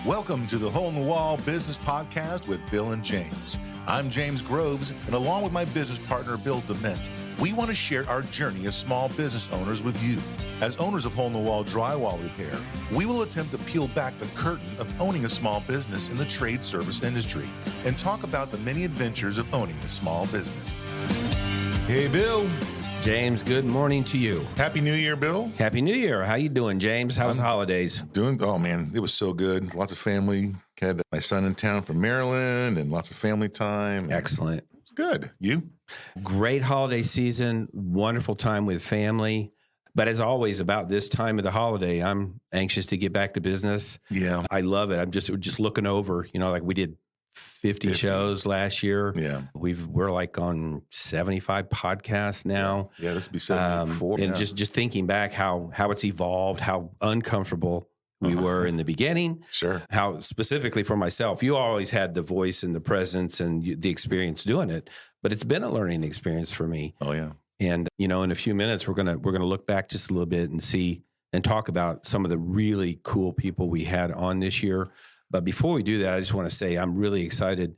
Welcome to the Hole in the Wall Business Podcast with Bill and James. I'm James Groves, and along with my business partner, Bill Dement, we want to share our journey as small business owners with you. As owners of Hole in the Wall Drywall Repair, we will attempt to peel back the curtain of owning a small business in the trade service industry and talk about the many adventures of owning a small business. Hey, Bill. James, good morning to you. Happy New Year, Bill. Happy New Year. How you doing, James? How's the holidays? Oh man, it was so good. Lots of family. Had my son in town from Maryland and lots of family time. Excellent. It's good. You? Great holiday season. Wonderful time with family. But as always, about this time of the holiday, I'm anxious to get back to business. Yeah. I love it. I'm just looking over, like we did 50 shows last year. Yeah. We're like on 75 podcasts now. Yeah, this would be 74. And just thinking back how it's evolved, how uncomfortable we were in the beginning. Sure. How specifically for myself, you always had the voice and the presence and the experience doing it, but it's been a learning experience for me. Oh yeah. And in a few minutes we're gonna look back just a little bit and see and talk about some of the really cool people we had on this year. But before we do that, I just want to say I'm really excited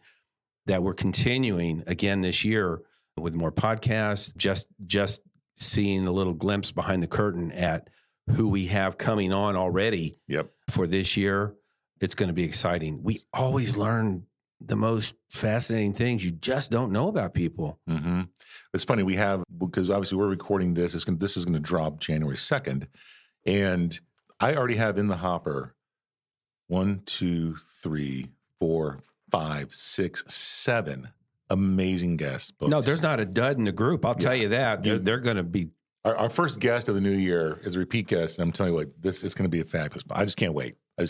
that we're continuing again this year with more podcasts, just seeing a little glimpse behind the curtain at who we have coming on already for this year. It's going to be exciting. We always learn the most fascinating things you just don't know about people. Mm-hmm. It's funny, because obviously we're recording this. This is going to drop January 2nd. And I already have in the hopper 1, 2, 3, 4, 5, 6, 7 amazing guests. Booked. No, there's not a dud in the group. I'll tell you that. They're going to be. Our first guest of the new year is a repeat guest. And I'm telling you what, this is going to be a fabulous. I just can't wait. I'm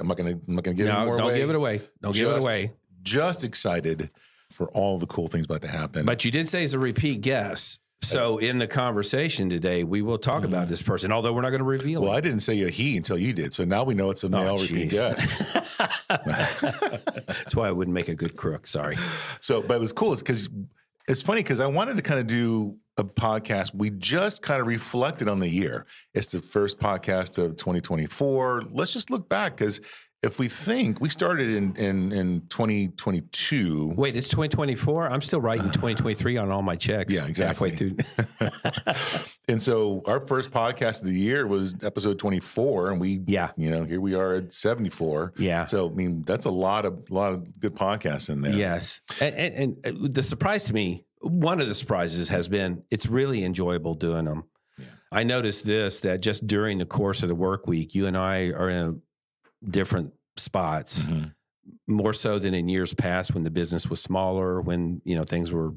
not going to give it more away. Don't give it away. Don't give it away. Just excited for all the cool things about to happen. But you did say he's a repeat guest. So in the conversation today, we will talk about this person, although we're not going to reveal it. Well, I didn't say a he until you did. So now we know it's a male repeat guest. That's why I wouldn't make a good crook. Sorry. But it was cool. It's funny because I wanted to kind of do a podcast. We just kind of reflected on the year. It's the first podcast of 2024. Let's just look back because if we think we started in 2022. Wait, it's 2024? I'm still writing 2023 on all my checks. Yeah, exactly. Halfway through. And so our first podcast of the year was episode 24, and here we are at 74. Yeah. So I mean, that's a lot of good podcasts in there. Yes. And the surprise to me, one of the surprises has been it's really enjoyable doing them. Yeah. I noticed that just during the course of the work week, you and I are in different spots, more so than in years past when the business was smaller, when things were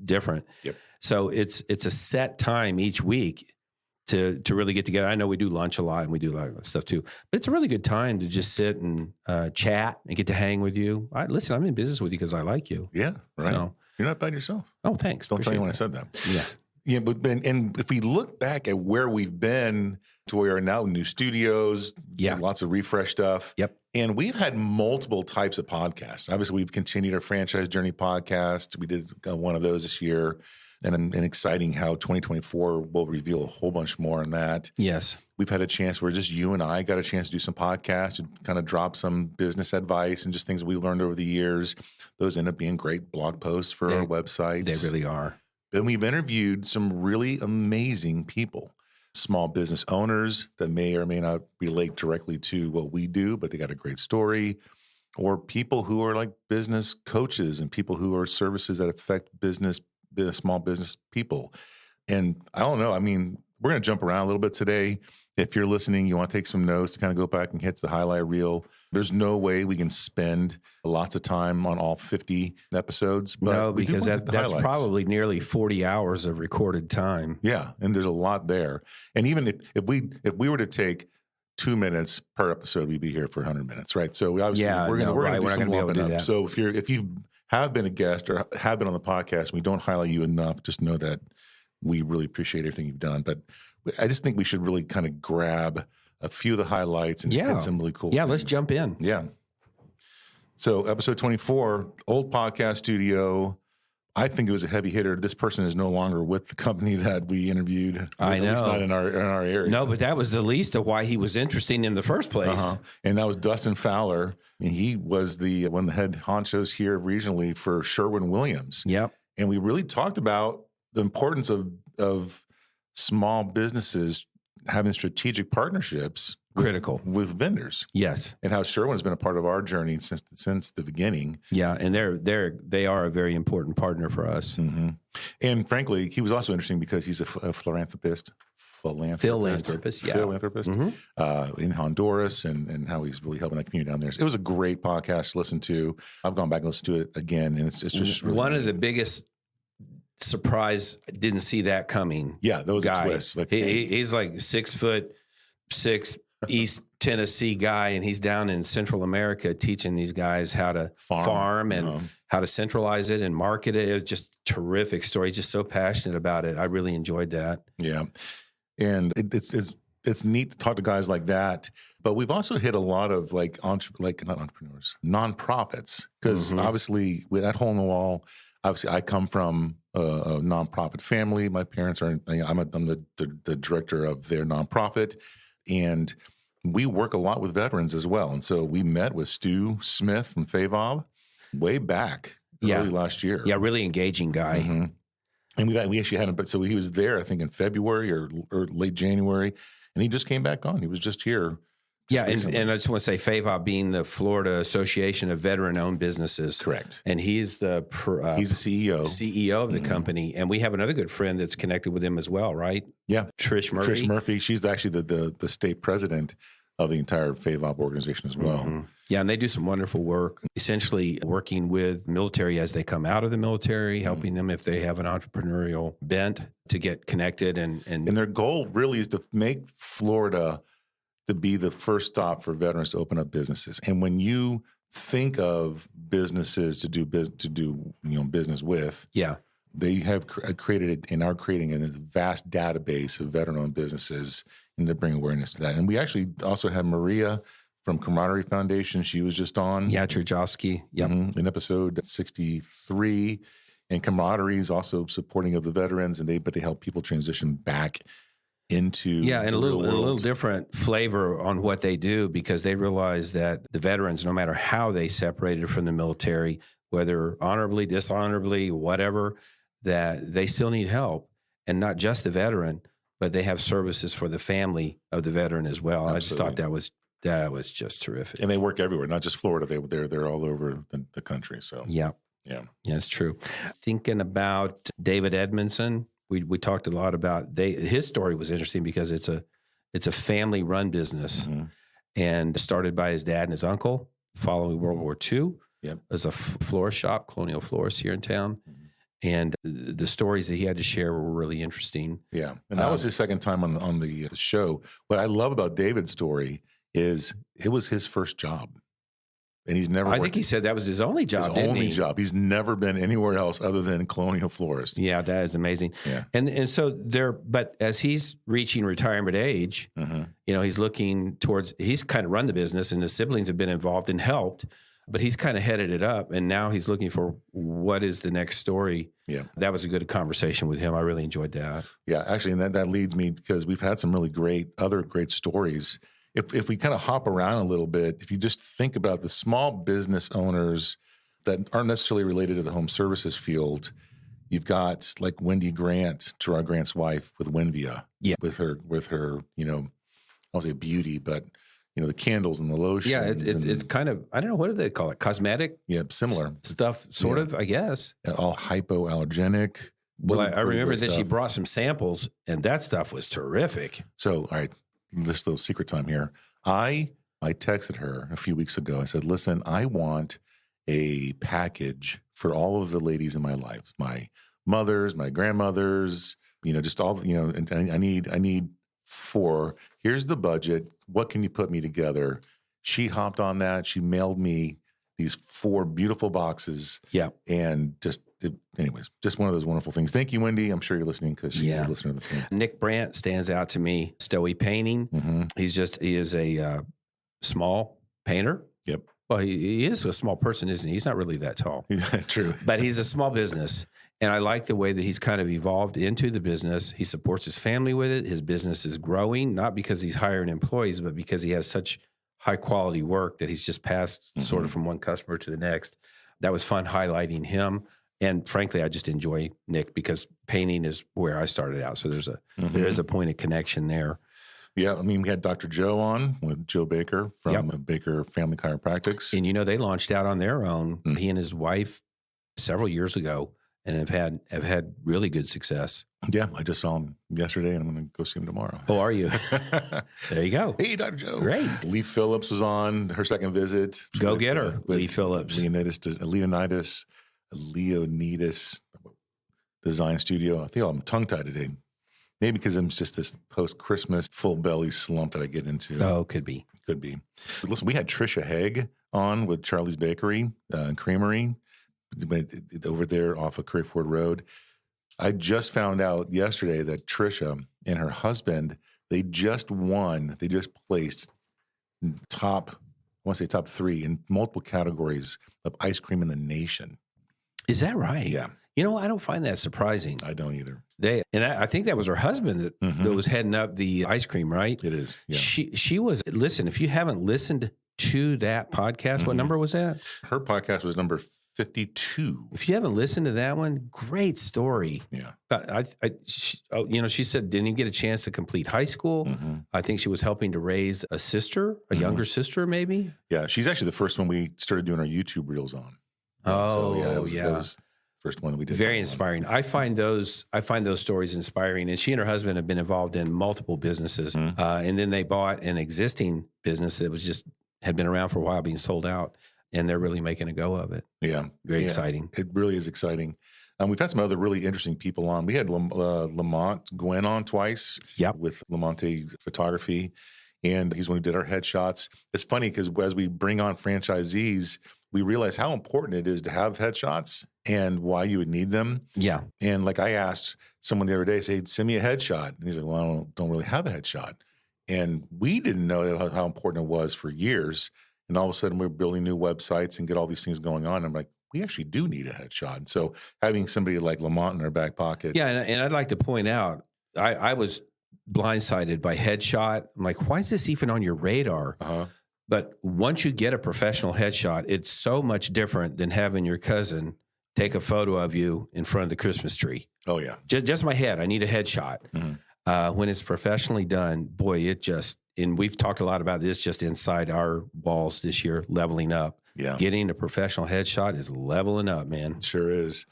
different. Yep. So it's a set time each week to really get together. I know we do lunch a lot and we do a lot of stuff too, but it's a really good time to just sit and chat and get to hang with you. Listen, I'm in business with you because I like you. Yeah, right. So, you're not bad yourself. Oh, thanks. Don't tell you when I said that. Yeah. Yeah, and if we look back at where we've been to where we are now, new studios, lots of refresh stuff. Yep. And we've had multiple types of podcasts. Obviously, we've continued our franchise journey podcast. We did one of those this year. And exciting how 2024 will reveal a whole bunch more on that. Yes. We've had a chance where just you and I got a chance to do some podcasts and kind of drop some business advice and just things we learned over the years. Those end up being great blog posts for our websites. They really are. And we've interviewed some really amazing people, small business owners that may or may not relate directly to what we do, but they got a great story, or people who are like business coaches and people who are services that affect small business people. And I don't know, I mean, we're going to jump around a little bit today. If you're listening, you want to take some notes to kind of go back and hit the highlight reel. There's no way we can spend lots of time on all 50 episodes. But no, because that's probably nearly 40 hours of recorded time. Yeah, and there's a lot there. And even if we were to take 2 minutes per episode, we'd be here for 100 minutes, right? So we're going to do some lumping up. So if you have been a guest or have been on the podcast, and we don't highlight you enough, just know that we really appreciate everything you've done. But I just think we should really kind of grab a few of the highlights and hit some really cool things. Let's jump in. Yeah. So episode 24, old podcast studio, I think it was a heavy hitter. This person is no longer with the company that we interviewed. I At know. least not in our area. No, but that was the least of why he was interesting in the first place. And that was Dustin Fowler. And he was one of the head honchos here regionally for Sherwin-Williams. Yep. And we really talked about the importance of small businesses having strategic partnerships Critical with vendors. Yes. And how Sherwin has been a part of our journey since the beginning. Yeah, and they are a very important partner for us. Mm-hmm. And frankly, he was also interesting because he's a philanthropist. Philanthropist, yeah. Philanthropist in Honduras and how he's really helping that community down there. So it was a great podcast to listen to. I've gone back and listened to it again, and it's just really one of the biggest surprise. Didn't see that coming. Yeah, that was a twist. Like, He's like 6'6" East Tennessee guy, and he's down in Central America teaching these guys how to farm and how to centralize it and market it. It was just a terrific story. He's just so passionate about it. I really enjoyed that. Yeah. And it's neat to talk to guys like that, but we've also hit a lot of not entrepreneurs, nonprofits, because obviously with that hole in the wall, obviously I come from a nonprofit family. My parents are, I'm the director of their nonprofit, and we work a lot with veterans as well. And so we met with Stu Smith from FAVOB way back early last year. Yeah, really engaging guy. Mm-hmm. And we actually had him, but so he was there, I think, in February or late January, and he just came back on. He was just here. Yeah, and I just want to say FAVOB being the Florida Association of Veteran-Owned Businesses. Correct. And he's the CEO of the company. And we have another good friend that's connected with him as well, right? Yeah. Trish Murphy. Trish Murphy. She's actually the state president of the entire FAVOB organization as well. Mm-hmm. Yeah, and they do some wonderful work, essentially working with military as they come out of the military, helping them if they have an entrepreneurial bent to get connected. And their goal really is to make Florida to be the first stop for veterans to open up businesses. And when you think of businesses to do business with, they have created and are creating a vast database of veteran-owned businesses, and to bring awareness to that. And we actually also have Maria from Camaraderie Foundation. She was just on. Yeah, Trujovsky. Yep. In episode 63. And Camaraderie is also supporting of the veterans, but they help people transition back into and a little different flavor on what they do, because they realize that the veterans, no matter how they separated from the military, whether honorably, dishonorably, whatever, that they still need help, and not just the veteran, but they have services for the family of the veteran as well. And I just thought that was just terrific. And they work everywhere, not just Florida. They're all over the country. So yeah, it's true. Thinking about David Edmondson, we talked a lot about his story was interesting because it's a family run business, and started by his dad and his uncle following World War II. Yep. As a florist shop, Colonial Florist here in town. And the stories that he had to share were really interesting. Yeah. And that was his second time on the show. What I love about David's story is it was his first job. And he's never I think he said that was his only job, job. He's never been anywhere else other than Colonial Florist. Yeah, that is amazing. Yeah. And so but as he's reaching retirement age, he's looking towards, he's kind of run the business, and his siblings have been involved and helped, but he's kind of headed it up, and now he's looking for what is the next story. Yeah. That was a good conversation with him. I really enjoyed that. Yeah, actually, and that leads me, because we've had some really great stories. If we kind of hop around a little bit, if you just think about the small business owners that aren't necessarily related to the home services field, you've got like Wendy Grant, Gerard Grant's wife, with Winvia. Yeah. With her, I won't say beauty, but the candles and the lotions. Yeah, it's kind of, I don't know, what do they call it? Cosmetic? Yeah, similar stuff, sort of, I guess. All hypoallergenic. Well, I remember that she brought some samples, and that stuff was terrific. So, all right, this little secret time here. I texted her a few weeks ago. I said, listen, I want a package for all of the ladies in my life, my mothers, my grandmothers, just all, and I need 4. Here's the budget. What can you put me together? She hopped on that. She mailed me these 4 beautiful boxes. Yeah. And anyways, just one of those wonderful things. Thank you, Wendy. I'm sure you're listening, because she's a listener to the film. Nick Brandt stands out to me. Stowy Painting. He is a small painter, Yep. Well, he is a small person, isn't he? He's not really that tall, Yeah, true. but he's a small business. And I like the way that he's kind of evolved into the business. He supports his family with it. His business is growing, not because he's hiring employees, but because he has such high quality work that he's just passed sort of from one customer to the next. That was fun highlighting him. And frankly, I just enjoy Nick because painting is where I started out. So there is a point of connection there. Yeah, I mean, we had Dr. Joe on with Joe Baker from Baker Family Chiropractics. And they launched out on their own. He and his wife several years ago, and have had really good success. Yeah, I just saw him yesterday, and I'm going to go see him tomorrow. Oh, are you? There you go. Hey, Dr. Joe. Great. Lee Phillips was on her second visit. Go get her, Lee Phillips. Leonidas Design Studio. I feel I'm tongue-tied today. Maybe because I'm just this post-Christmas full belly slump that I get into. Oh, could be. Could be. But listen, we had Trisha Haig on with Charlie's Bakery and Creamery over there off of Crayford Road. I just found out yesterday that Trisha and her husband, they just placed top 3 in multiple categories of ice cream in the nation. Is that right? Yeah. I don't find that surprising. I don't either. I think that was her husband that was heading up the ice cream, right? It is. Yeah. She was, listen, if you haven't listened to that podcast, what number was that? Her podcast was number 52. If you haven't listened to that one, great story. Yeah. She said didn't get a chance to complete high school. I think she was helping to raise a sister, a younger sister, maybe. Yeah. She's actually the first one we started doing our YouTube reels on. That was first one we did. Very inspiring. I find those stories inspiring. And she and her husband have been involved in multiple businesses. And then they bought an existing business that had been around for a while, being sold out, and they're really making a go of it. Yeah. Very exciting. It really is exciting. We've had some other really interesting people on. We had Lamont Gwen on twice with Lamonte Photography, and he's one who did our headshots. It's funny because as we bring on franchisees, we realize how important it is to have headshots and why you would need them. Yeah. And like I asked someone the other day, say, send me a headshot. And he's like, well, I don't really have a headshot. And we didn't know how important it was for years. And all of a sudden we're building new websites and get all these things going on. I'm like, we actually do need a headshot. And so having somebody like Lamont in our back pocket. Yeah. And I'd like to point out, I was blindsided by headshot. I'm like, why is this even on your radar? But once you get a professional headshot, it's so much different than having your cousin take a photo of you in front of the Christmas tree. Oh, yeah. Just my head. I need a headshot. When it's professionally done, boy, and we've talked a lot about this just inside our walls this year, leveling up. Yeah. Getting a professional headshot is leveling up, man. It sure is.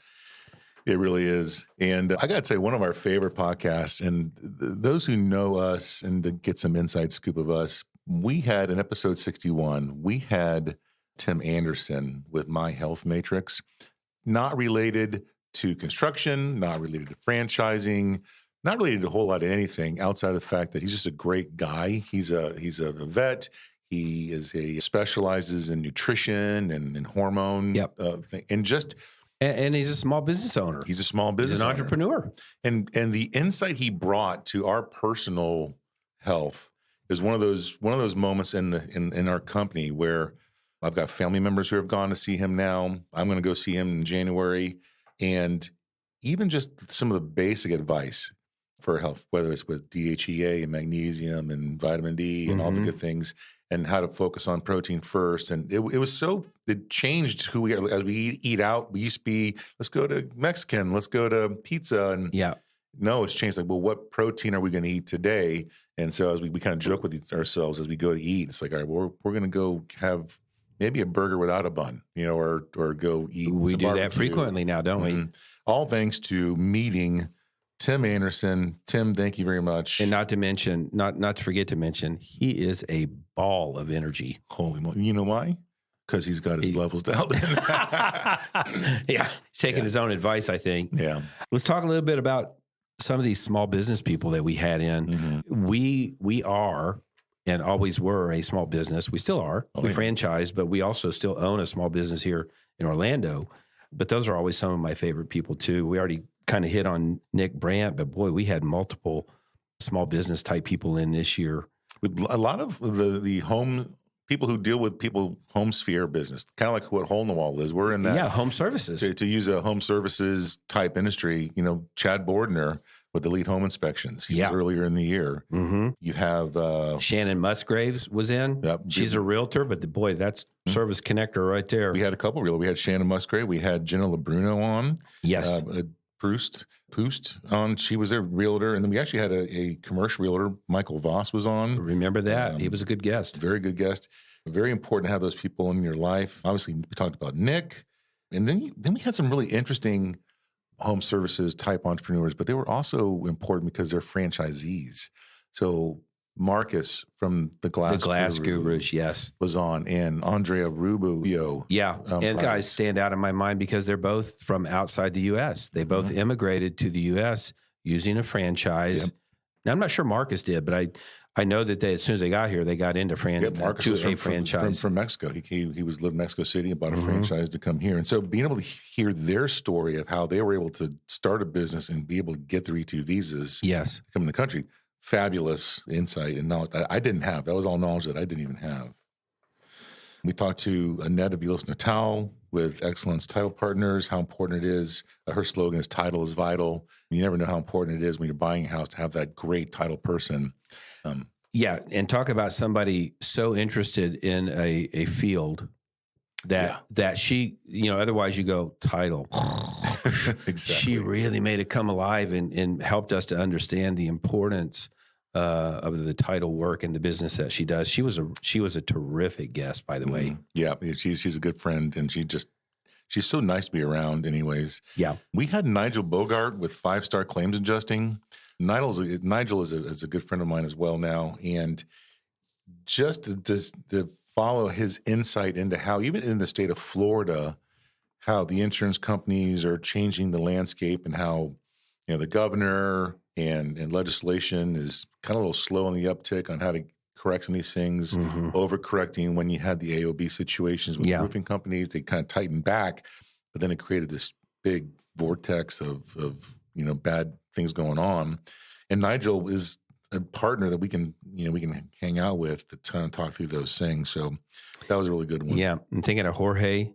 It really is. And I got to say, one of our favorite podcasts, and those who know us and to get some inside scoop of us, we had in episode 61, we had Tim Anderson with My Health Matrix, not related to construction, not related to franchising, not related to a whole lot of anything outside of the fact that he's just a great guy. He's a vet. He specializes in nutrition and hormone thing, and he's a small business owner. He's a small business owner. He's an entrepreneur. And the insight he brought to our personal health is one of those moments in our company where I've got family members who have gone to see him now. I'm going to go see him in January. And even just some of the basic advice for health, whether it's with DHEA and magnesium and vitamin D and all the good things, and how to focus on protein first. And it changed who we are. As we eat out, we used to be, let's go to Mexican, let's go to pizza. And no, it's changed. Like, well, what protein are we going to eat today? And so as we kind of joke with ourselves as we go to eat, it's like, all right, we're going to go have maybe a burger without a bun, or go eat. We do that frequently now, don't we? All thanks to meeting Tim Anderson. Tim, thank you very much. And not to forget to mention, he is a ball of energy. Holy moly. You know why? Because he's got his levels dialed in. He's taking his own advice, I think. Yeah. Let's talk a little bit about some of these small business people that we had in. We are and always were a small business. We still are. We franchise, but we also still own a small business here in Orlando. But those are always some of my favorite people too. We already kind of hit on Nick Brandt, but boy, we had multiple small business type people in this year. With a lot of the home people who deal with people home sphere business, kind of like what Hole in the Wall is. We're in that. Yeah, home services. To use a home services type industry, Chad Bordner with Elite Home Inspections. He was earlier in the year. Mm-hmm. You have Shannon Musgraves was in. Yep. She's a realtor, but boy, that's service connector right there. We had a couple realtors. We had Shannon Musgrave. We had Jenna LeBruno on. Yes. Proust on. She was a realtor. And then we actually had a commercial realtor. Michael Voss was on. Remember that. He was a good guest. Very good guest. Very important to have those people in your life. Obviously, we talked about Nick. And then we had some really interesting home services type entrepreneurs, but they were also important because they're franchisees. So Marcus from the Glass Gurus, yes, was on, and Andrea Rubio. Yeah, and guys stand out in my mind because they're both from outside the U.S. They both immigrated to the U.S. using a franchise. Yep. Now, I'm not sure Marcus did, but I know that as soon as they got here, they got into Marcus was franchise. From Mexico. He lived in Mexico City and bought a franchise to come here. And so being able to hear their story of how they were able to start a business and be able to get their E2 visas to come in the country, fabulous insight and knowledge that I didn't have. That was all knowledge that I didn't even have. We talked to Annette Aviles Natal with Excellence Title Partners, how important it is. Her slogan is "Title is vital." You never know how important it is when you're buying a house to have that great title person. And talk about somebody so interested in a field that she, otherwise you go title. Exactly. She really made it come alive and helped us to understand the importance of the title work and the business that she does. She was a terrific guest, by the way. Yeah, she's a good friend, and she's so nice to be around. Anyways, yeah, we had Nigel Bogart with 5 Star Claims Adjusting. Nigel is a good friend of mine as well now, and just to follow his insight into how even in the state of Florida, how the insurance companies are changing the landscape and how the governor and legislation is kind of a little slow on the uptick on how to correct some of these things, overcorrecting when you had the AOB situations with roofing companies. They kind of tightened back, but then it created this big vortex of bad things going on. And Nigel is a partner that we can hang out with to kind of talk through those things. So that was a really good one. Yeah. I'm thinking of Jorge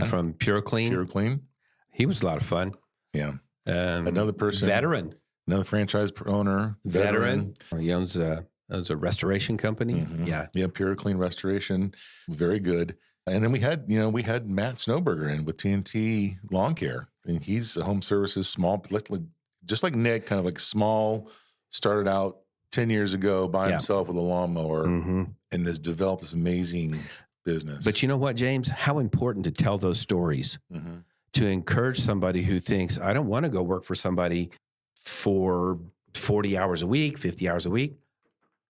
from Pure Clean. He was a lot of fun. Yeah. Another person. Veteran. Another franchise owner. Veteran. He owns a restoration company. Yeah. Yeah. Pure Clean Restoration. Very good. And then we had Matt Snowberger in with TNT Lawn Care, and he's a home services small, just like Nick, kind of like small, started out 10 years ago by himself with a lawnmower and has developed this amazing business. But you know what, James? How important to tell those stories to encourage somebody who thinks, I don't want to go work for somebody for 40 hours a week, 50 hours a week.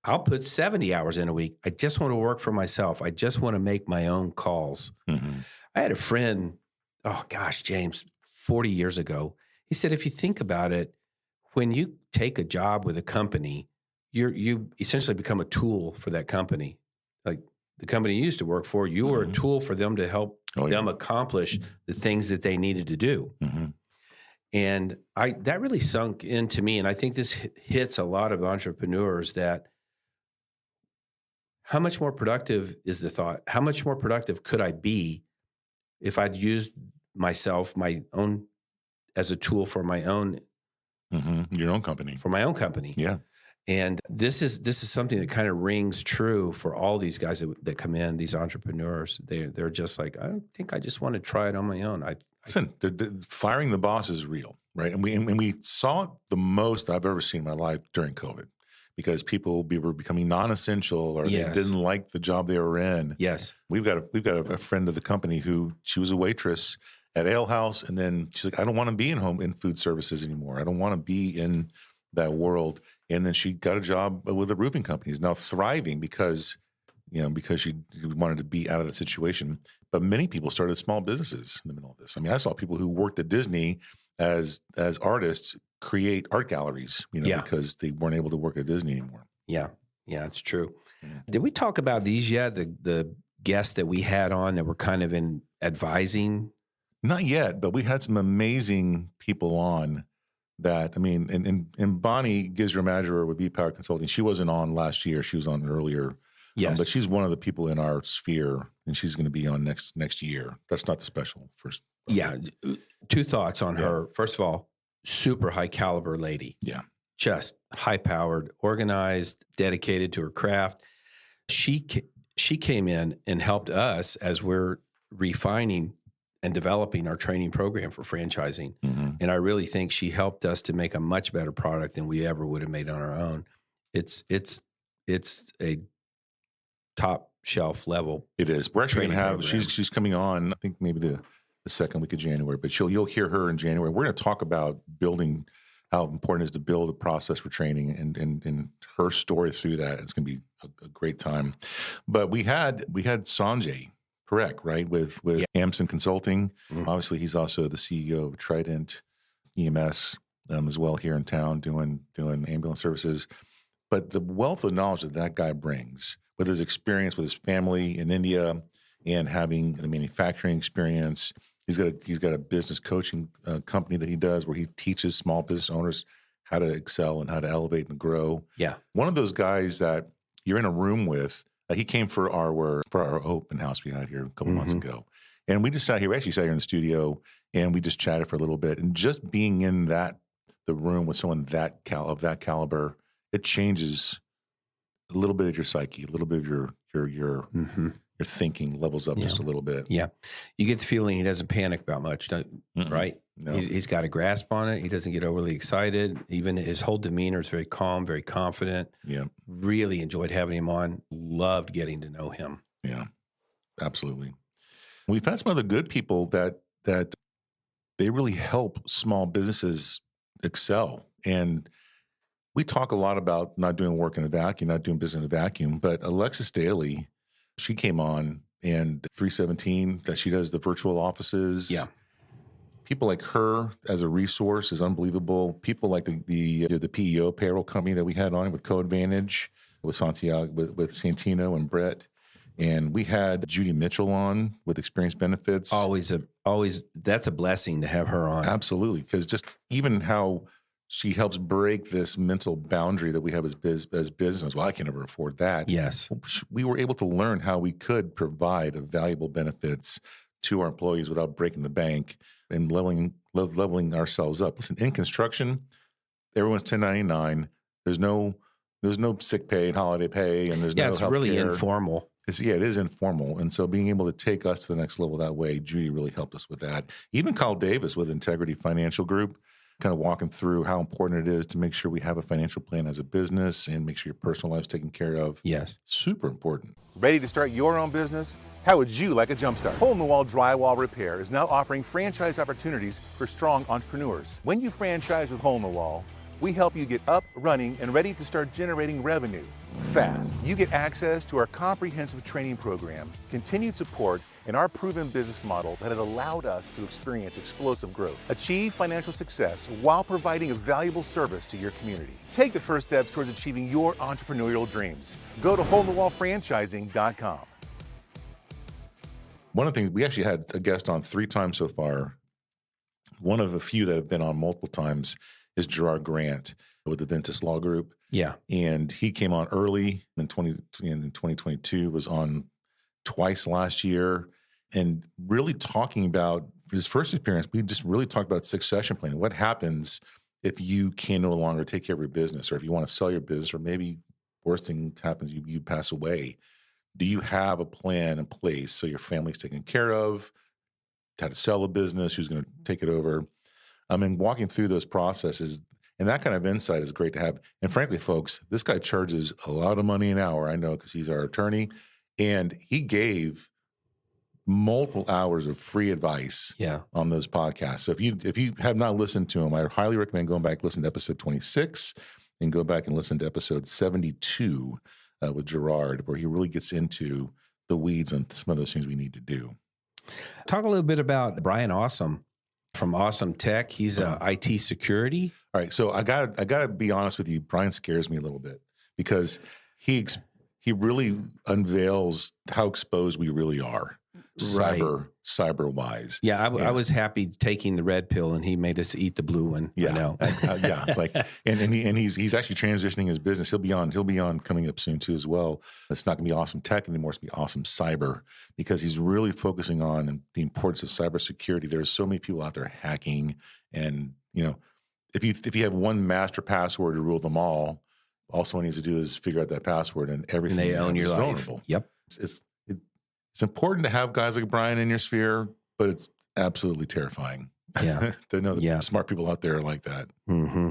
I'll put 70 hours in a week. I just want to work for myself. I just want to make my own calls. I had a friend, James, 40 years ago. He said, if you think about it, when you take a job with a company, you essentially become a tool for that company. Like the company you used to work for, you were a tool for them to help them accomplish the things that they needed to do. And that really sunk into me. And I think this hits a lot of entrepreneurs that how much more productive is the thought? How much more productive could I be if I'd used myself, my own, as a tool for my own, your own company, for my own company? Yeah. And this is something that kind of rings true for all these guys that come in, these entrepreneurs. They're just like, I think I just want to try it on my own. Listen, firing the boss is real, right? And we saw it the most I've ever seen in my life during COVID, because people were becoming non-essential or they didn't like the job they were in. Yes, we've got a friend of the company who she was a waitress at Ale House, and then she's like, I don't want to be in food services anymore. I don't want to be in that world. And then she got a job with a roofing company. Is now thriving because she wanted to be out of the situation. But many people started small businesses in the middle of this. I mean, I saw people who worked at Disney as artists create art galleries, because they weren't able to work at Disney anymore. Yeah, it's true. Did we talk about these yet? The guests that we had on that were kind of in advising? Not yet, but we had some amazing people on that. I mean, and Bonnie Gizra Majorer with B Power Consulting, she wasn't on last year. She was on earlier Yes. But she's one of the people in our sphere, and she's going to be on next year. That's not the special first. Yeah. Two thoughts on her. First of all, super high caliber lady. Yeah. Just high powered, organized, dedicated to her craft. She came in and helped us as we're refining and developing our training program for franchising. Mm-hmm. And I really think she helped us to make a much better product than we ever would have made on our own. It's a top shelf level. It is. We're actually going to have, program. she's coming on, I think maybe the second week of January, but you'll hear her in January. We're going to talk about building, how important it is to build a process for training, and her story through that. It's going to be a great time. But we had Sanjay, correct, right? With Amson Consulting. Mm-hmm. Obviously, he's also the CEO of Trident EMS as well here in town, doing ambulance services. But the wealth of knowledge that guy brings, with his experience with his family in India and having the manufacturing experience, he's got a business coaching company that he does where he teaches small business owners how to excel and how to elevate and grow. Yeah, one of those guys that you're in a room with. He came for our open house we had here a couple months ago, and we just sat here. We actually sat here in the studio and we just chatted for a little bit. And just being in the room with someone of that caliber, it changes a little bit of your psyche, a little bit of your thinking levels up just a little bit. Yeah. You get the feeling he doesn't panic about much, right? No. He's got a grasp on it. He doesn't get overly excited. Even his whole demeanor is very calm, very confident. Yeah. Really enjoyed having him on. Loved getting to know him. Yeah, absolutely. We've had some other good people that they really help small businesses excel. And we talk a lot about not doing work in a vacuum, not doing business in a vacuum. But Alexis Daly, she came on, and 317, that she does the virtual offices. Yeah. People like her as a resource is unbelievable. People like the PEO payroll company that we had on with CoAdvantage, with Santiago, with Santino and Brett. And we had Judy Mitchell on with Experience Benefits. Always, that's a blessing to have her on. Absolutely. Because just even how she helps break this mental boundary that we have as business. Well, I can never afford that. Yes. We were able to learn how we could provide valuable benefits to our employees without breaking the bank and leveling ourselves up. Listen, in construction, everyone's 1099. There's no sick pay and holiday pay, and there's no it's health really care. informal. It is informal. And so being able to take us to the next level that way, Judy really helped us with that. Even Kyle Davis with Integrity Financial Group, kind of walking through how important it is to make sure we have a financial plan as a business and make sure your personal life's taken care of. Yes. Super important. Ready to start your own business? How would you like a jumpstart? Hole-in-the-Wall Drywall Repair is now offering franchise opportunities for strong entrepreneurs. When you franchise with Hole-in-the-Wall, we help you get up, running, and ready to start generating revenue fast. You get access to our comprehensive training program, continued support, and our proven business model that has allowed us to experience explosive growth. Achieve financial success while providing a valuable service to your community. Take the first steps towards achieving your entrepreneurial dreams. Go to holeinthewallfranchising.com. One of the things, we actually had a guest on 3 times so far. One of a few that have been on multiple times is Gerard Grant with the Ventus Law Group. Yeah. And he came on early in 2022, was on twice last year, and really talking about his first experience. We just really talked about succession planning. What happens if you can no longer take care of your business, or if you want to sell your business, or maybe worst thing happens, you pass away. Do you have a plan in place so your family's taken care of, how to sell a business, who's going to take it over? I mean, walking through those processes and that kind of insight is great to have. And frankly, folks, this guy charges a lot of money an hour. I know because he's our attorney, and he gave multiple hours of free advice on those podcasts. So if you have not listened to him, I highly recommend going back, listen to episode 26 and go back and listen to episode 72 with Gerard, where he really gets into the weeds on some of those things we need to do. Talk a little bit about Brian Awesome from Awesome Tech. He's IT security. All right. So I gotta be honest with you. Brian scares me a little bit because he really unveils how exposed we really are. Right. cyber wise. Yeah, I was happy taking the red pill, and he made us eat the blue one. Yeah, I know. yeah. It's like, and he's actually transitioning his business. He'll be on coming up soon too as well. It's not going to be awesome tech anymore. It's going to be awesome cyber, because he's really focusing on the importance of cybersecurity. There's so many people out there hacking, and if you have one master password to rule them all someone needs to do is figure out that password, and everything And they own your life. vulnerable. Yep. It's important to have guys like Brian in your sphere, but it's absolutely terrifying. Yeah. To know that smart people out there like that. Mm-hmm.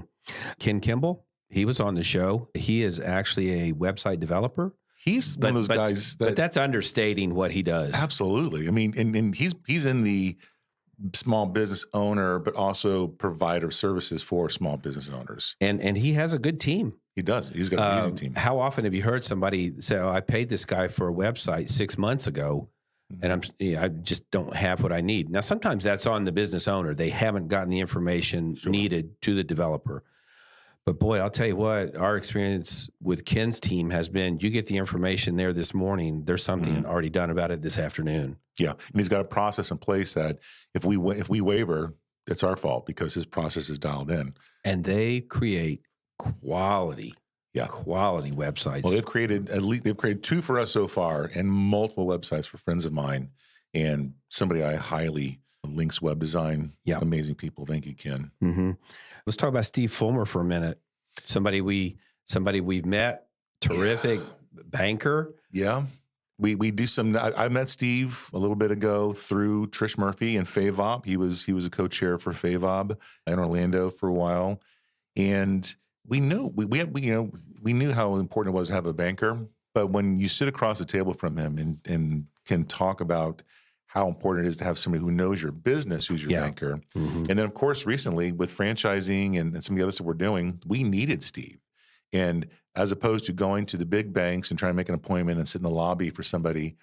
Ken Kimball, he was on the show. He is actually a website developer. He's one of those guys but that's understating what he does. Absolutely. I mean, and he's in the small business owner, but also provider of services for small business owners. And he has a good team. He does. He's got an amazing team. How often have you heard somebody say, "Oh, I paid this guy for a website 6 months ago, and I just don't have what I need." Now, sometimes that's on the business owner. They haven't gotten the information needed to the developer. But boy, I'll tell you what, our experience with Ken's team has been: you get the information there this morning, there's something already done about it this afternoon. Yeah, and he's got a process in place that if we waver, it's our fault, because his process is dialed in. And they create quality websites. Well, they've created 2 for us so far, and multiple websites for friends of mine, and somebody I highly Links Web Design. Yeah, amazing people. Thank you, Ken. Mm-hmm. Let's talk about Steve Fulmer for a minute. Somebody we've met. Terrific banker. Yeah. We do some. I met Steve a little bit ago through Trish Murphy and FAVOB. He was a co-chair for FAVOB in Orlando for a while, and we knew we knew how important it was to have a banker. But when you sit across the table from him and can talk about how important it is to have somebody who knows your business, who's your banker, and then of course recently with franchising and some of the other stuff we're doing, we needed Steve. And as opposed to going to the big banks and trying to make an appointment and sit in the lobby for somebody,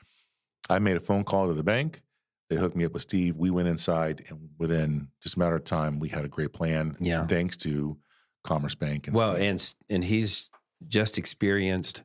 I made a phone call to the bank. They hooked me up with Steve. We went inside, and within just a matter of time, we had a great plan. Yeah, thanks to Commerce Bank. And well, Steve. and he's just experienced,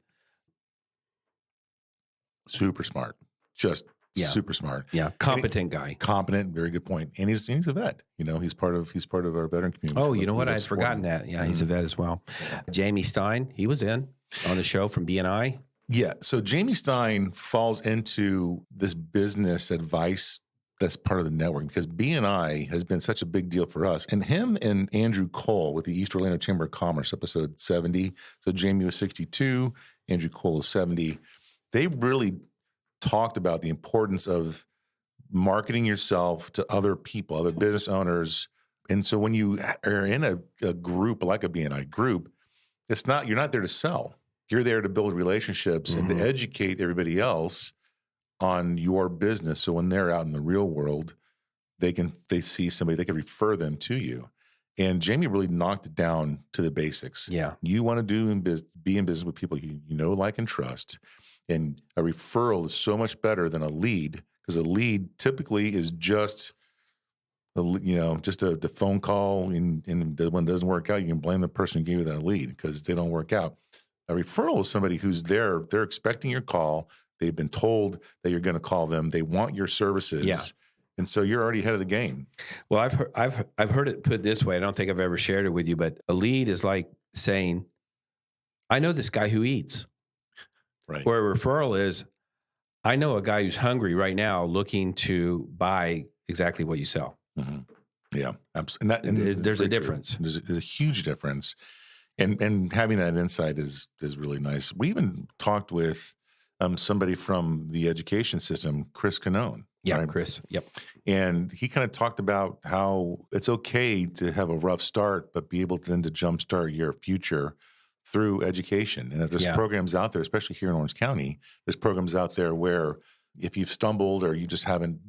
super smart, just super smart. Yeah, competent guy, competent. Very good point. And he's a vet. He's part of our veteran community. Oh, you know what? I had forgotten that. Yeah, he's a vet as well. Jamie Stein, he was on the show from BNI. Yeah. So Jamie Stein falls into this business advice that's part of the network, because BNI has been such a big deal for us. And him and Andrew Cole with the East Orlando Chamber of Commerce, episode 70. So Jamie was 62, Andrew Cole was 70. They really talked about the importance of marketing yourself to other people, other business owners. And so when you are in a group like a BNI group, you're not there to sell. You're there to build relationships and to educate everybody else on your business. So when they're out in the real world, they see somebody, they can refer them to you. And Jamie really knocked it down to the basics. Yeah. You want to be in business with people you know, like, and trust. And a referral is so much better than a lead, because a lead typically is just the phone call, and when it doesn't work out, you can blame the person who gave you that lead because they don't work out. A referral is somebody who's there. They're expecting your call. They've been told that you're going to call them. They want your services. Yeah. And so you're already ahead of the game. Well, I've heard it put this way. I don't think I've ever shared it with you, but a lead is like saying, I know this guy who eats. Right. Where a referral is, I know a guy who's hungry right now looking to buy exactly what you sell. Mm-hmm. Yeah. Absolutely. And there's a difference. There's a huge difference. And having that insight is really nice. We even talked with somebody from the education system, Chris Canone. Yeah, right? Chris. Yep. And he kind of talked about how it's okay to have a rough start, but be able to jumpstart your future through education. And that there's programs out there, especially here in Orange County, there's programs out there where if you've stumbled or you just haven't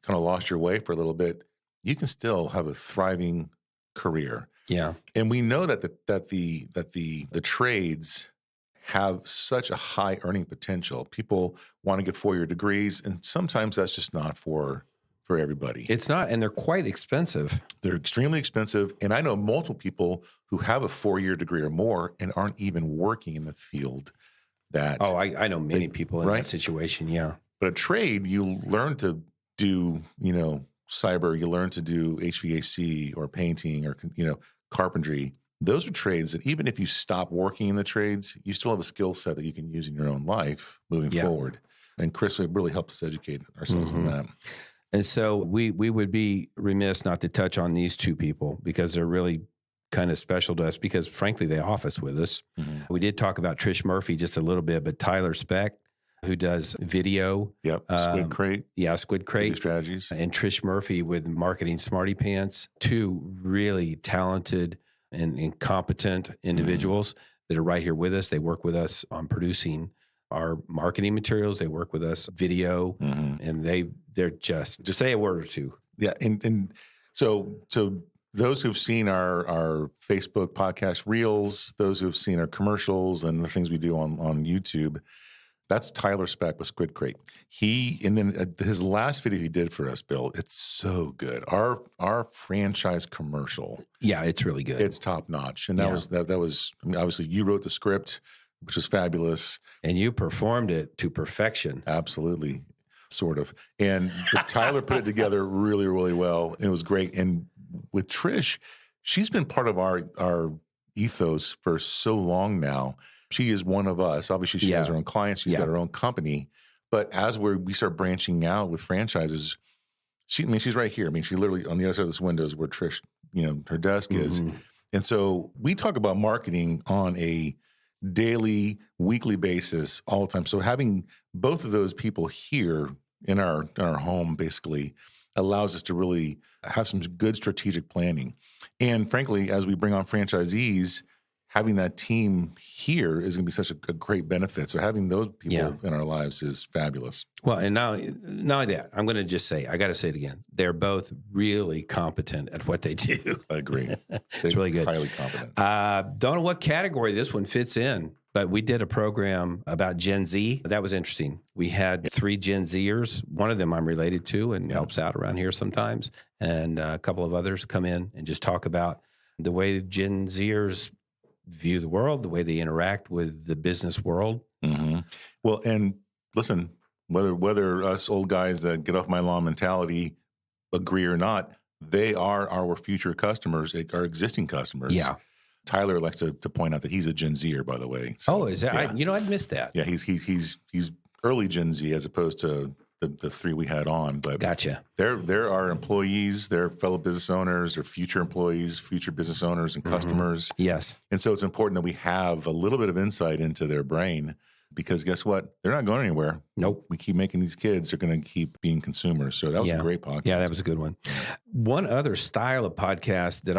kind of lost your way for a little bit, you can still have a thriving career. Yeah. And we know that the trades have such a high earning potential. People want to get 4-year degrees, and sometimes that's just not for everybody. It's not, and they're quite expensive. They're extremely expensive. And I know multiple people who have a 4-year degree or more and aren't even working in the field that. Oh, I know many people in that situation. Yeah. But a trade, you learn to do, cyber, you learn to do HVAC or painting or, carpentry. Those are trades that even if you stop working in the trades, you still have a skill set that you can use in your own life moving forward. And Chris really helped us educate ourselves on that. And so we would be remiss not to touch on these two people because they're really kind of special to us because, frankly, they office with us. Mm-hmm. We did talk about Trish Murphy just a little bit, but Tyler Speck, who does video. Yep, Squid Crate. Yeah, Squid Crate. Video strategies. And Trish Murphy with Marketing Smarty Pants, two really talented and competent individuals that are right here with us. They work with us on producing our marketing materials. They work with us video, and they're just say a word or two. Yeah, and so those who've seen our Facebook podcast reels, those who've seen our commercials and the things we do on YouTube, that's Tyler Speck with Squid Crate. And then his last video he did for us, Bill, it's so good. Our franchise commercial. Yeah, it's really good. It's top notch. And that was I mean, obviously you wrote the script, which was fabulous. And you performed it to perfection. Absolutely. Sort of. But Tyler put it together really, really well. And it was great. And with Trish, she's been part of our ethos for so long now. She is one of us. Obviously, she has her own clients. She's got her own company. But as we start branching out with franchises, she's right here. I mean, she literally on the other side of this window is where Trish, her desk is. And so we talk about marketing on a daily, weekly basis all the time. So having both of those people here in our home basically allows us to really have some good strategic planning. And frankly, as we bring on franchisees, having that team here is going to be such a great benefit. So having those people in our lives is fabulous. Well, and not only that, I'm going to just say, I got to say it again. They're both really competent at what they do. I agree. It's really good. Highly competent. Don't know what category this one fits in, but we did a program about Gen Z. That was interesting. We had 3 Gen Zers. One of them I'm related to and helps out around here sometimes. And a couple of others come in and just talk about the way Gen Zers view the world, the way they interact with the business world. Mm-hmm. Well, and listen, whether us old guys that get off my lawn mentality agree or not, they are our future customers, our existing customers. Yeah. Tyler likes to point out that he's a Gen Zer, by the way. So, is that? I'd missed that. Yeah, he's early Gen Z as opposed to the 3 we had on. But gotcha. They're our employees, they're fellow business owners, they're future employees, future business owners and customers. Yes. And so it's important that we have a little bit of insight into their brain because guess what? They're not going anywhere. Nope. We keep making these kids, they're going to keep being consumers. So that was a great podcast. Yeah, that was a good one. One other style of podcast that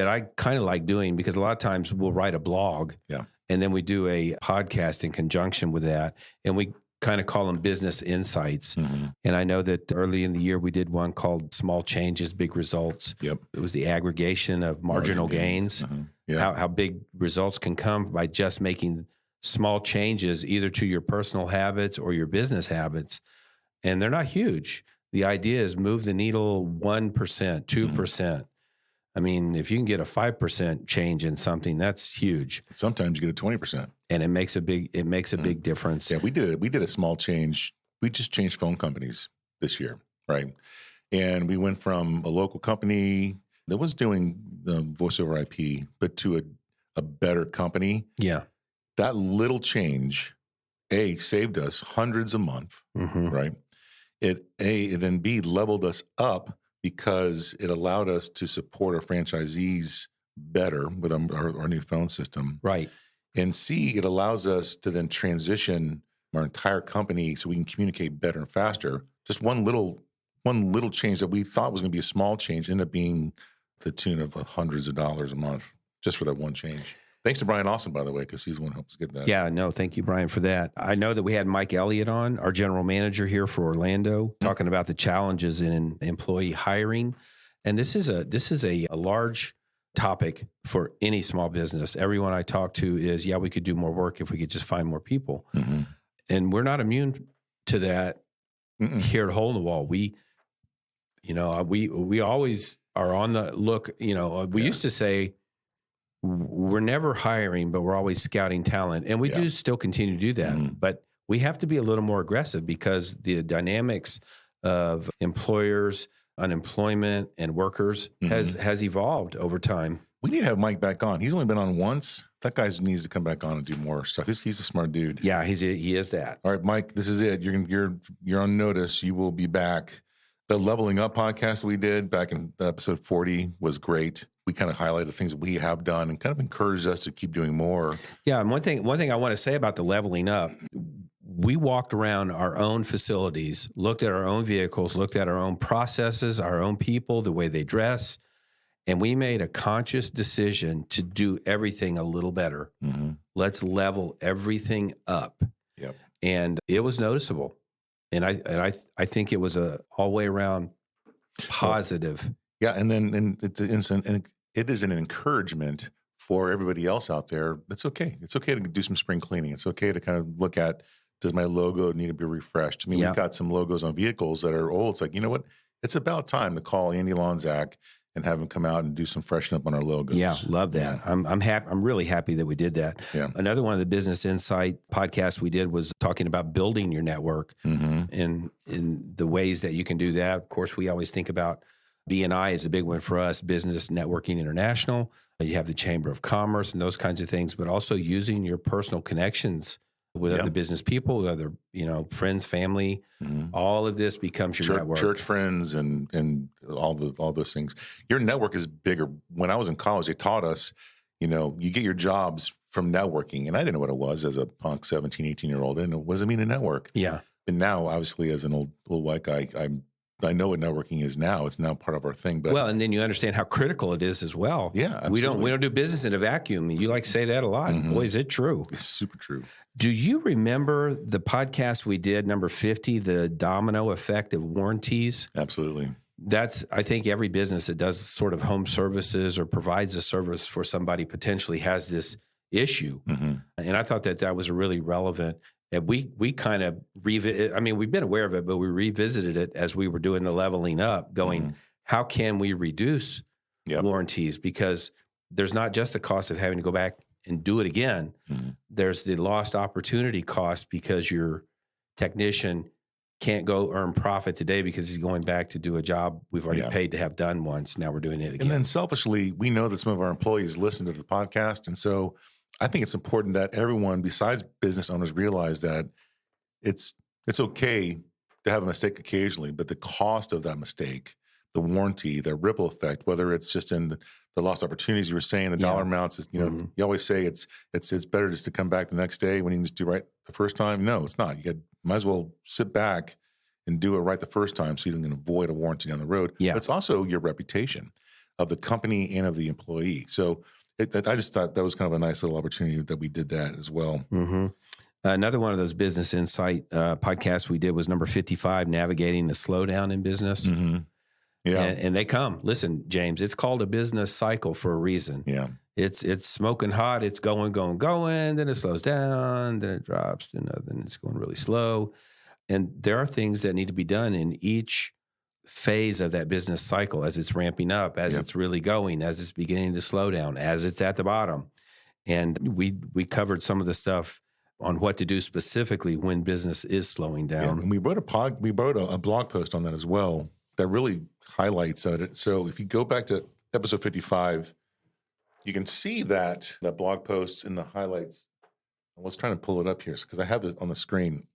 I kind of like doing because a lot of times we'll write a blog and then we do a podcast in conjunction with that. And we kind of call them business insights. And I know that early in the year we did one called Small Changes, Big Results. Yep. It was the aggregation of marginal gains. How big results can come by just making small changes either to your personal habits or your business habits. And they're not huge. The idea is move the needle 1%, 2%. I mean, if you can get a 5% change in something, that's huge. Sometimes you get a 20%. And it makes a big difference. Yeah, we did a small change. We just changed phone companies this year, right? And we went from a local company that was doing the voice over IP, but to a better company. Yeah. That little change, A, saved us hundreds a month, right? It then B, leveled us up because it allowed us to support our franchisees better with our new phone system. Right. And C, it allows us to then transition our entire company so we can communicate better and faster. Just one little change that we thought was going to be a small change ended up being the tune of hundreds of dollars a month just for that one change. Thanks to Brian Austin, by the way, because he's the one who helped us get that. Yeah, no, thank you, Brian, for that. I know that we had Mike Elliott on, our general manager here for Orlando, talking about the challenges in employee hiring. And this is a large topic for any small business. Everyone I talk to is, we could do more work if we could just find more people. And we're not immune to that here at Hole in the Wall. We always are on the look. We used to say, we're never hiring, but we're always scouting talent. And we do still continue to do that. But we have to be a little more aggressive because the dynamics of employers, unemployment, and workers has evolved over time. We need to have Mike back on. He's only been on once. That guy needs to come back on and do more stuff. He's a smart dude. Yeah, he is that. All right, Mike, this is it. You're on notice. You will be back. The Leveling Up podcast we did back in episode 40 was great. We kind of highlighted things that we have done and kind of encouraged us to keep doing more. Yeah, and one thing I want to say about the Leveling Up, we walked around our own facilities, looked at our own vehicles, looked at our own processes, our own people, the way they dress, and we made a conscious decision to do everything a little better. Let's level everything up. Yep. And it was noticeable. And I think it was a all way around positive. Yeah, and it is an encouragement for everybody else out there. It's okay. It's okay to do some spring cleaning. It's okay to kind of look at, does my logo need to be refreshed? I mean, we've got some logos on vehicles that are old. It's like, you know what? It's about time to call Andy Lonzak and have him come out and do some freshen up on our logos. Yeah, love that. Yeah. I'm happy. I'm really happy that we did that. Yeah. Another one of the Business Insight podcasts we did was talking about building your network and in the ways that you can do that. Of course, we always think about BNI is a big one for us, Business Networking International. You have the Chamber of Commerce and those kinds of things, but also using your personal connections with other business people, with other, friends, family. All of this becomes your network. Church friends and all those things. Your network is bigger. When I was in college, they taught us, you get your jobs from networking. And I didn't know what it was as a punk 17, 18-year-old. I didn't know, what does it mean to network? Yeah. And now, obviously, as an old white guy, I know what networking is now. It's now part of our thing. But and then you understand how critical it is as well. Yeah, absolutely. We don't do business in a vacuum. You like to say that a lot. Boy, is it true. It's super true. Do you remember the podcast we did, number 50, the domino effect of warranties? Absolutely. I think every business that does sort of home services or provides a service for somebody potentially has this issue. And I thought that was really relevant. And we kind of we've been aware of it, but we revisited it as we were doing the leveling up, going, how can we reduce warranties? Because there's not just the cost of having to go back and do it again. There's the lost opportunity cost because your technician can't go earn profit today because he's going back to do a job we've already paid to have done once. Now we're doing it again. And then selfishly, we know that some of our employees listen to the podcast. And so I think it's important that everyone besides business owners realize that it's okay to have a mistake occasionally, but the cost of that mistake, the warranty, the ripple effect, whether it's just in the lost opportunities you were saying, the dollar amounts, you always say it's better just to come back the next day when you can just do right the first time. No, it's not. Might as well sit back and do it right the first time so you can avoid a warranty down the road. Yeah. But it's also your reputation of the company and of the employee. So I just thought that was kind of a nice little opportunity that we did that as well. Another one of those Business Insight podcasts we did was number 55, Navigating the Slowdown in Business. Yeah. And they come. Listen, James, it's called a business cycle for a reason. Yeah. It's smoking hot. It's going, then it slows down, then it drops, then it's going really slow. And there are things that need to be done in each phase of that business cycle as it's ramping up, as it's really going, as it's beginning to slow down, as it's at the bottom. And we covered some of the stuff on what to do specifically when business is slowing down. Yeah, and we wrote a blog post on that as well that really highlights it. So if you go back to episode 55, you can see that blog post in the highlights. I was trying to pull it up here because I have it on the screen.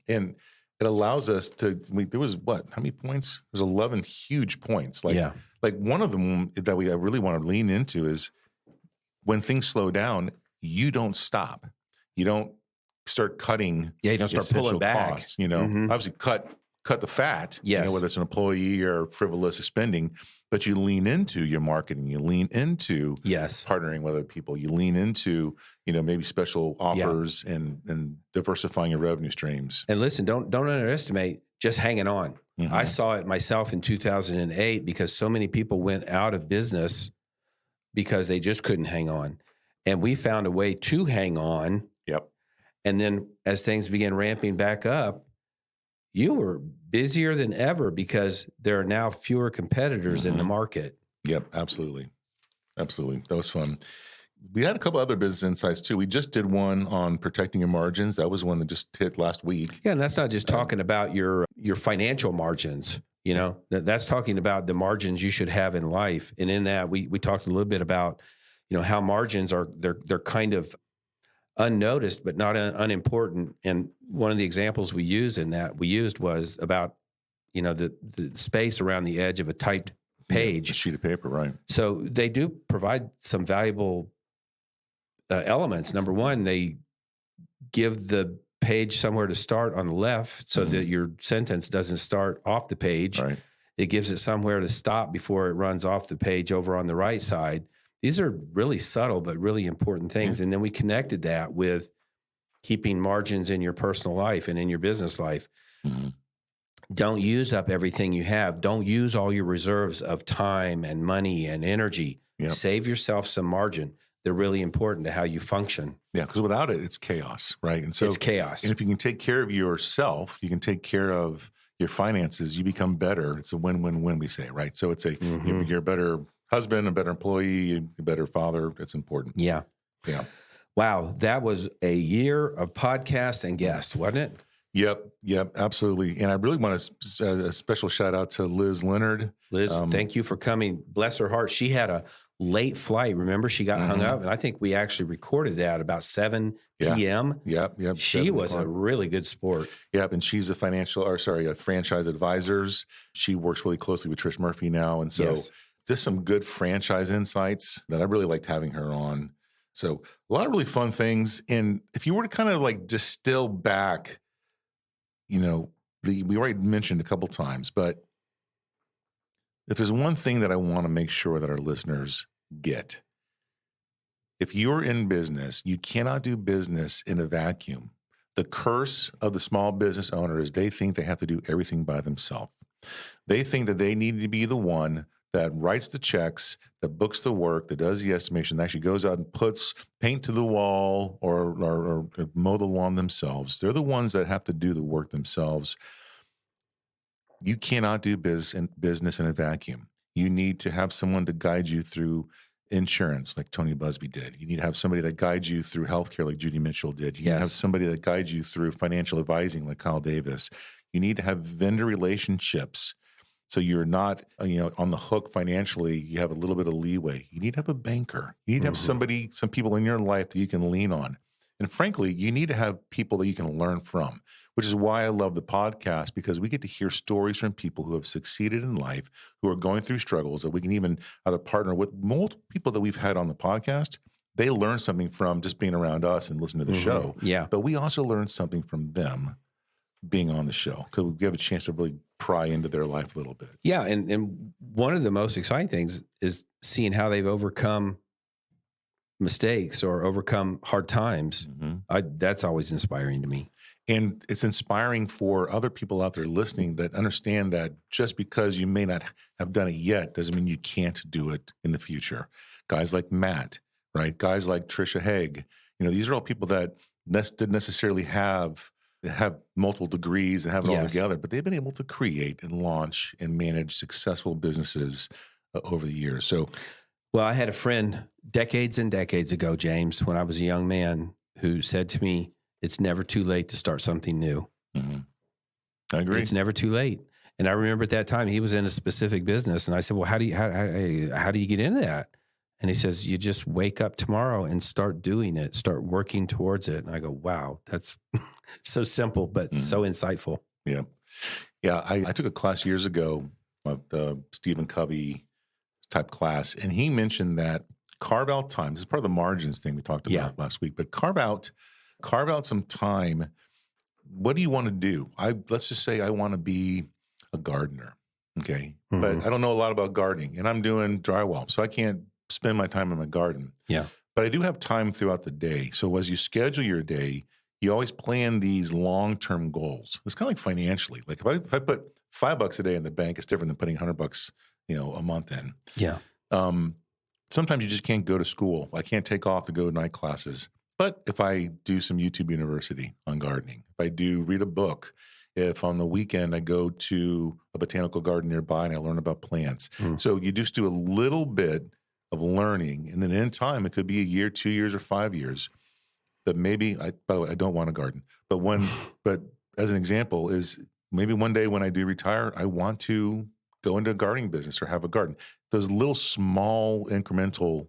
And it allows us to, there was how many points? There's 11 huge points. Like one of them that I really want to lean into is when things slow down, you don't stop. You don't start cutting. Yeah, you don't start pulling back. Costs, obviously cut the fat, whether it's an employee or frivolous spending, but you lean into your marketing, you lean into partnering with other people, you lean into, maybe special offers and diversifying your revenue streams. And listen, don't underestimate just hanging on. I saw it myself in 2008 because so many people went out of business because they just couldn't hang on. And we found a way to hang on. Yep. And then as things began ramping back up, you were busier than ever because there are now fewer competitors in the market. Yep, absolutely. Absolutely. That was fun. we had a couple other business insights too. We just did one on protecting your margins. That was one that just hit last week. Yeah, and that's not just talking about your financial margins. You know, that's talking about the margins you should have in life. And in that, we talked a little bit about, you know, how margins are they're kind of unnoticed but not unimportant. And one of the examples we used was about, you know, the space around the edge of a typed page, A sheet of paper, right? So they do provide some valuable elements. Number one, they give the page somewhere to start on the left so that your sentence doesn't start off the page. Right. It gives it somewhere to stop before it runs off the page over on the right side. These are really subtle but really important things. And then we connected that with keeping margins in your personal life and in your business life. Mm-hmm. Don't use up everything you have. Don't use all your reserves of time and money and energy. Yep. Save yourself some margin. They're really important to how you function. Yeah, because without it, it's chaos, right? And so it's chaos. And if you can take care of yourself, you can take care of your finances, you become better. It's a win-win-win, we say, right? So it's you're a better husband, a better employee, a better father. It's important. Yeah. Yeah. Wow. That was a year of podcast and guests, wasn't it? Yep, absolutely. And I really want to a special shout out to Liz Leonard. Liz, thank you for coming. Bless her heart. She had a late flight. Remember, she got hung up, and I think we actually recorded that about 7 p.m. Yep. She was a really good sport. Yep, and she's a franchise advisors. She works really closely with Trish Murphy now, and so just some good franchise insights that I really liked having her on. So a lot of really fun things. And if you were to kind of like distill back, you know, we already mentioned a couple times, but if there's one thing that I want to make sure that our listeners get, if you're in business, you cannot do business in a vacuum. The curse of the small business owner is they think they have to do everything by themselves. They think that they need to be the one that writes the checks, that books the work, that does the estimation, that actually goes out and puts paint to the wall or mow the lawn themselves. They're the ones that have to do the work themselves. You cannot do business in a vacuum. You need to have someone to guide you through insurance like Tony Busby did. You need to have somebody that guides you through healthcare like Judy Mitchell did. You need to have somebody that guides you through financial advising like Kyle Davis. You need to have vendor relationships so you're not on the hook financially. You have a little bit of leeway. You need to have a banker. You need to have some people in your life that you can lean on. And frankly, you need to have people that you can learn from, which is why I love the podcast, because we get to hear stories from people who have succeeded in life, who are going through struggles that we can even either partner with. Multiple people that we've had on the podcast, they learn something from just being around us and listening to the show. Yeah. But we also learn something from them being on the show because we have a chance to really pry into their life a little bit. Yeah. And one of the most exciting things is seeing how they've overcome mistakes or overcome hard times. That's always inspiring to me. And it's inspiring for other people out there listening that understand that just because you may not have done it yet doesn't mean you can't do it in the future. Guys like Matt, right? Guys like Trisha Haig, these are all people that didn't necessarily have multiple degrees and have it all together, but they've been able to create and launch and manage successful businesses over the years. So, well, I had a friend decades and decades ago, James, when I was a young man, who said to me, "It's never too late to start something new." I agree. It's never too late. And I remember at that time he was in a specific business, and I said, "Well, how do you get into that?" And he says, "You just wake up tomorrow and start doing it, start working towards it." And I go, "Wow, that's so simple, but so insightful." Yeah. I took a class years ago, Stephen Covey type class, and he mentioned that carve out time. This is part of the margins thing we talked about last week, but carve out some time. What do you want to do? Let's just say I want to be a gardener. Okay. But I don't know a lot about gardening, and I'm doing drywall, so I can't spend my time in my garden. Yeah. But I do have time throughout the day. So as you schedule your day, you always plan these long-term goals. It's kind of like financially. Like if I put $5 a day in the bank, it's different than putting $100, a month in. Yeah. Sometimes you just can't go to school. I can't take off to go to night classes. But if I do some YouTube University on gardening, if I do read a book, if on the weekend I go to a botanical garden nearby and I learn about plants. So you just do a little bit of learning. And then in time, it could be a year, 2 years, or 5 years. But maybe, by the way, I don't want a garden. But as an example is maybe one day when I do retire, I want to go into a gardening business or have a garden. Those little small incremental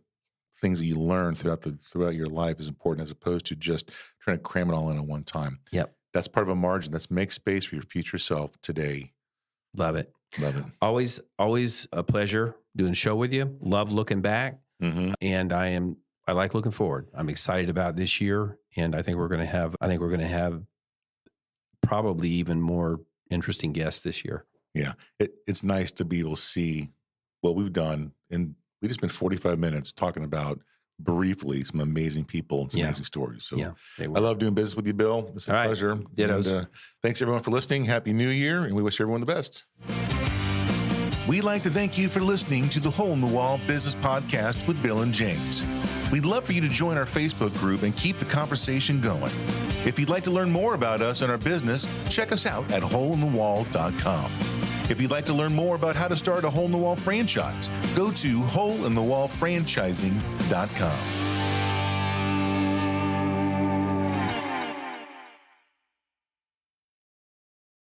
things that you learn throughout your life is important, as opposed to just trying to cram it all in at one time. Yep. That's part of a margin. That's make space for your future self today. Love it. Love it. Always a pleasure doing a show with you. Love looking back. Mm-hmm. And I like looking forward. I'm excited about this year. And I think we're going to have probably even more interesting guests this year. Yeah. It's nice to be able to see what we've done. And we just spent 45 minutes talking about briefly some amazing people and some amazing stories. So I love doing business with you, Bill. It's a pleasure. Dittos. And, thanks everyone for listening. Happy New Year. And we wish everyone the best. We'd like to thank you for listening to the Hole in the Wall Business Podcast with Bill and James. We'd love for you to join our Facebook group and keep the conversation going. If you'd like to learn more about us and our business, check us out at holeinthewall.com. If you'd like to learn more about how to start a Hole in the Wall franchise, go to holeinthewallfranchising.com.